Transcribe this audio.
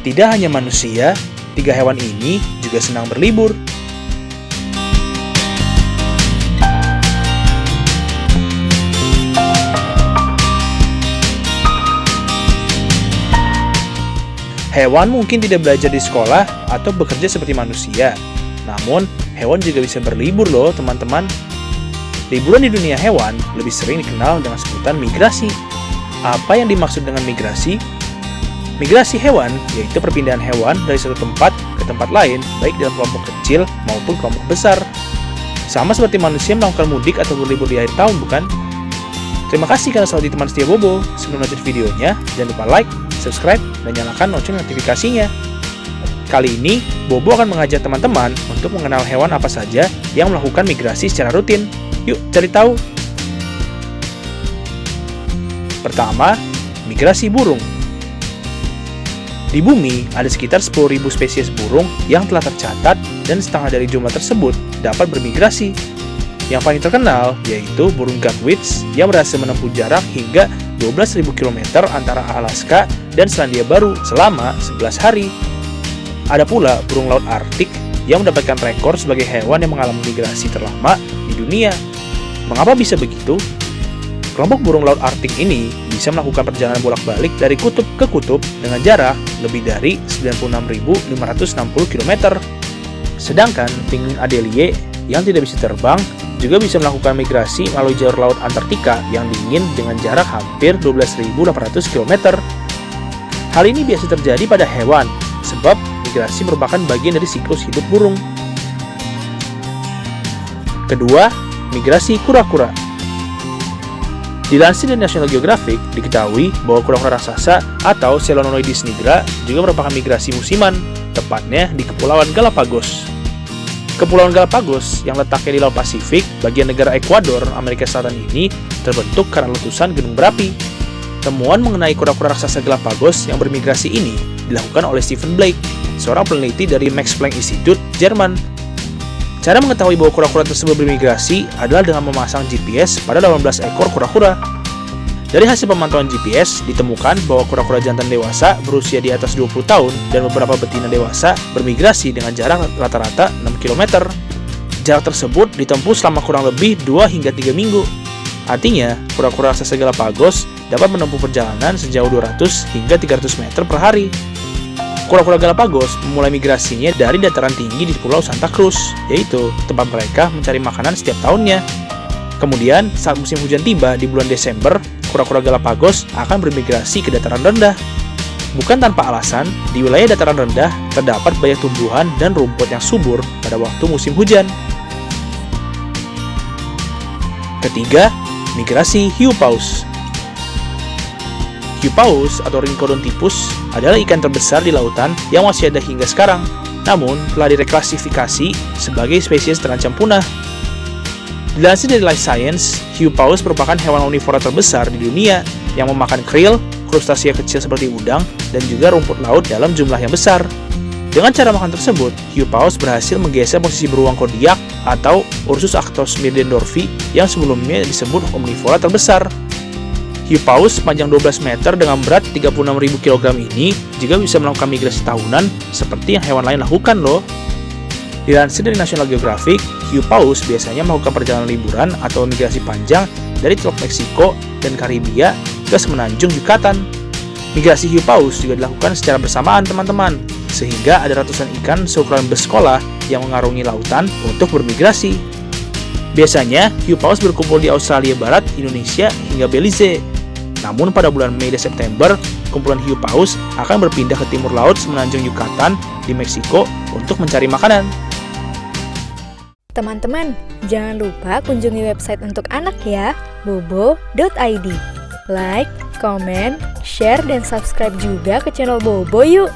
Tidak hanya manusia, 3 hewan ini juga senang berlibur. Hewan mungkin tidak belajar di sekolah atau bekerja seperti manusia. Namun, hewan juga bisa berlibur loh, teman-teman. Liburan di dunia hewan lebih sering dikenal dengan sebutan migrasi. Apa yang dimaksud dengan migrasi? Migrasi hewan yaitu perpindahan hewan dari satu tempat ke tempat lain, baik dalam kelompok kecil maupun kelompok besar. Sama seperti manusia melakukan mudik atau berlibur di akhir tahun, bukan? Terima kasih karena selalu teman setia Bobo. Sebelum lanjut videonya, jangan lupa like, subscribe, dan nyalakan lonceng notifikasinya. Kali ini, Bobo akan mengajak teman-teman untuk mengenal hewan apa saja yang melakukan migrasi secara rutin. Yuk, cari tahu. Pertama, migrasi burung. Di bumi, ada sekitar 10.000 spesies burung yang telah tercatat dan setengah dari jumlah tersebut dapat bermigrasi. Yang paling terkenal yaitu burung Gagwitz yang berhasil menempuh jarak hingga 12.000 km antara Alaska dan Selandia Baru selama 11 hari. Ada pula burung laut Arktik yang mendapatkan rekor sebagai hewan yang mengalami migrasi terlama di dunia. Mengapa bisa begitu? Kelompok burung laut Arktik ini bisa melakukan perjalanan bolak-balik dari kutub ke kutub dengan jarak lebih dari 96.560 km. Sedangkan penguin Adelie yang tidak bisa terbang juga bisa melakukan migrasi melalui jalur laut Antartika yang dingin dengan jarak hampir 12.800 km. Hal ini biasa terjadi pada hewan, sebab migrasi merupakan bagian dari siklus hidup burung. Kedua, migrasi kura-kura. Dilansir dari National Geographic, diketahui bahwa kura-kura raksasa atau Chelonioides nigra juga merupakan migrasi musiman, tepatnya di Kepulauan Galapagos. Kepulauan Galapagos yang letaknya di Laut Pasifik, bagian negara Ekuador, Amerika Selatan ini terbentuk karena letusan gunung berapi. Temuan mengenai kura-kura raksasa Galapagos yang bermigrasi ini dilakukan oleh Stephen Blake, seorang peneliti dari Max Planck Institute, Jerman. Cara mengetahui bahwa kura-kura tersebut bermigrasi adalah dengan memasang GPS pada 18 ekor kura-kura. Dari hasil pemantauan GPS, ditemukan bahwa kura-kura jantan dewasa berusia di atas 20 tahun dan beberapa betina dewasa bermigrasi dengan jarak rata-rata 6 km. Jarak tersebut ditempuh selama kurang lebih 2 hingga 3 minggu. Artinya, kura-kura raksasa Galapagos dapat menempuh perjalanan sejauh 200 hingga 300 meter per hari. Kura-kura Galapagos memulai migrasinya dari dataran tinggi di Pulau Santa Cruz, yaitu tempat mereka mencari makanan setiap tahunnya. Kemudian, saat musim hujan tiba di bulan Desember, kura-kura Galapagos akan bermigrasi ke dataran rendah. Bukan tanpa alasan, di wilayah dataran rendah terdapat banyak tumbuhan dan rumput yang subur pada waktu musim hujan. Ketiga, migrasi hiu paus. Hiu paus atau Rhincodontypus adalah ikan terbesar di lautan yang masih ada hingga sekarang, namun telah direklasifikasi sebagai spesies terancam punah. Dilansir dari Life Science, hiu paus merupakan hewan omnivora terbesar di dunia yang memakan krill, krustasia kecil seperti udang, dan juga rumput laut dalam jumlah yang besar. Dengan cara makan tersebut, hiu paus berhasil menggeser posisi beruang kodiak atau Ursus arctos middendorfi yang sebelumnya disebut omnivora terbesar. Hiu paus sepanjang 12 meter dengan berat 36.000 kg ini juga bisa melakukan migrasi tahunan seperti yang hewan lain lakukan loh. Dilansir dari National Geographic, hiu paus biasanya melakukan perjalanan liburan atau migrasi panjang dari Teluk Meksiko dan Karibia ke semenanjung Yucatan. Migrasi hiu paus juga dilakukan secara bersamaan, teman-teman, sehingga ada ratusan ikan seukuran bus sekolah yang mengarungi lautan untuk bermigrasi. Biasanya, hiu paus berkumpul di Australia Barat, Indonesia, hingga Belize. Namun pada bulan Mei dan September, kumpulan hiu paus akan berpindah ke timur laut semenanjung Yucatan di Meksiko untuk mencari makanan. Teman-teman, jangan lupa kunjungi website untuk anak ya, bobo.id. Like, comment, share, dan subscribe juga ke channel Bobo yuk!